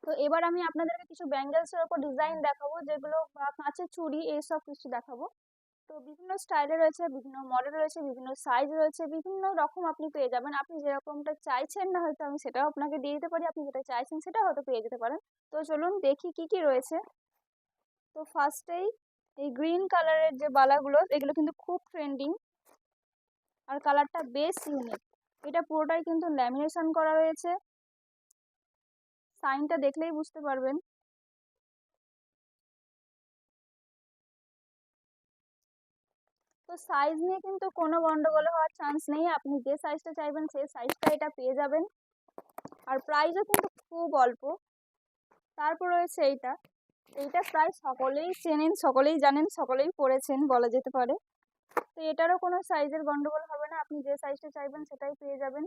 তো এবার আমি আপনাদেরকে কিছু ব্যাঙ্গেলসের ওপর ডিজাইন দেখাবো, যেগুলো বা কাঁচের চুড়ি এইসব কিছু দেখাবো। তো বিভিন্ন স্টাইলে রয়েছে, বিভিন্ন মডেল রয়েছে, বিভিন্ন সাইজ রয়েছে, বিভিন্ন রকম আপনি পেয়ে যাবেন। আপনি যেরকমটা চাইছেন না হয়তো আমি সেটাও আপনাকে দিয়ে দিতে পারি, আপনি যেটা চাইছেন সেটাও হয়তো পেয়ে যেতে পারেন। তো চলুন দেখি কি কি রয়েছে। তো ফার্স্টেই এই গ্রিন কালারের যে বালাগুলো, এগুলো কিন্তু খুব ট্রেন্ডিং আর কালারটা বেশ ইউনিক। এটা পুরোটাই কিন্তু ল্যামিনেশন করা রয়েছে, সাইনটা দেখলেই বুঝতে পারবেন। তো সাইজ নিয়ে কিন্তু কোনো গন্ডগোল হওয়ার চান্স নেই, আপনি যে সাইজটা চাইবেন সেই সাইজটা এটা পেয়ে যাবেন। আর প্রাইসও কিন্তু খুব অল্প। তারপর রয়েছে এইটা, এইটা প্রায় সকলেই চেনেন, সকলেই জানেন, সকলেই পরেছেন বলা যেতে পারে। তো এটারও কোনো সাইজের গন্ডগোল হবে না, আপনি যে সাইজটা চাইবেন সেটাই পেয়ে যাবেন।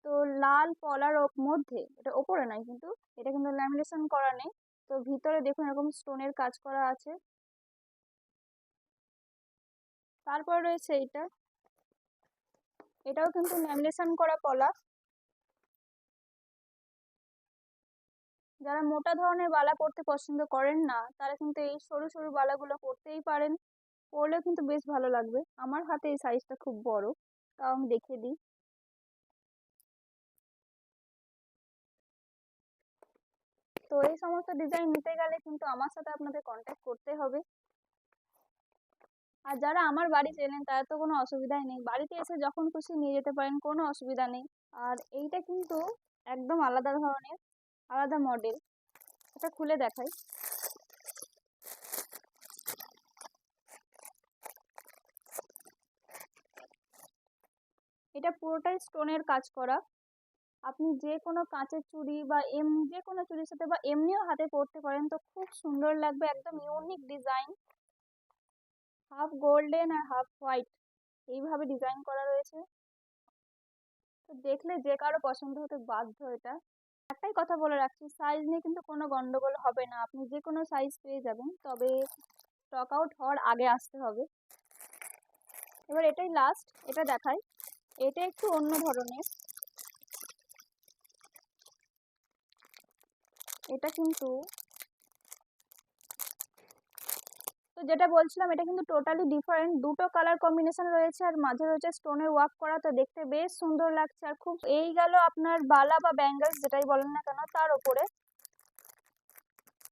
তো লাল পলার মধ্যে, এটা ওপরে নাই কিন্তু, এটা কিন্তু ল্যামিনেশন করা নেই। তো ভিতরে দেখুন এরকম স্টোনের কাজ করা আছে। তারপর রয়েছে এইটা, এটাও কিন্তু ল্যামিনেশন করা পলা। যারা মোটা ধরনের বালা পরতে পছন্দ করেন না, তারা কিন্তু এই সরু সরু বালাগুলো পরতেই পারেন, পরলে কিন্তু বেশ ভালো লাগবে। আমার হাতে এই সাইজটা খুব বড়, তাও আমি দেখিয়ে দিই। তো এই সমস্ত ডিজাইন নিতে গেলে কিন্তু আমার সাথে আপনাদের কন্ট্যাক্ট করতে হবে। আর যারা আমার বাড়ি চেনেন তারা তো কোনো অসুবিধাই নেই, বাড়িতে এসে যখন খুশি নিয়ে যেতে পারেন, কোনো অসুবিধা নেই। আর এইটা কিন্তু একদম আলাদা ধরনের, আলাদা মডেল। এটা খুলে দেখাই। এটা পুরোটাই স্টোনের কাজ করা। আপনি যে কোনো কাঁচের চুড়ি বা যে কোনো চুড়ির সাথে বা এমনিও হাতে পরতে পারেন, তো খুব সুন্দর লাগবে, একদম ইউনিক ডিজাইন। হাফ গোল্ডেন আর হাফ হোয়াইট এইভাবে ডিজাইন করা রয়েছে। তো দেখলে যে কারো পছন্দ হতে বাধ্য এটা। একটাই কথা বলে রাখছি, সাইজ নিয়ে কিন্তু কোনো গন্ডগোল হবে না, আপনি যে কোনো সাইজ পেয়ে যাবেন, তবে স্টক আউট হওয়ার আগে আসতে হবে। এবার এটাই লাস্ট, এটা দেখাই। এটা একটু অন্য ধরনের। এটা কিন্তু, তো যেটা বলছিলাম, এটা কিন্তু টোটালি ডিফারেন্ট, দুটো কালার কম্বিনেশন রয়েছে আর মাঝে রয়েছে স্টোনের ওয়ার্ক করা, তো দেখতে বেশ সুন্দর লাগছে। আর খুব, এই গেল আপনার বালা বা ব্যাঙ্গেলস যেটাই বলেন না কেন তার ওপরে।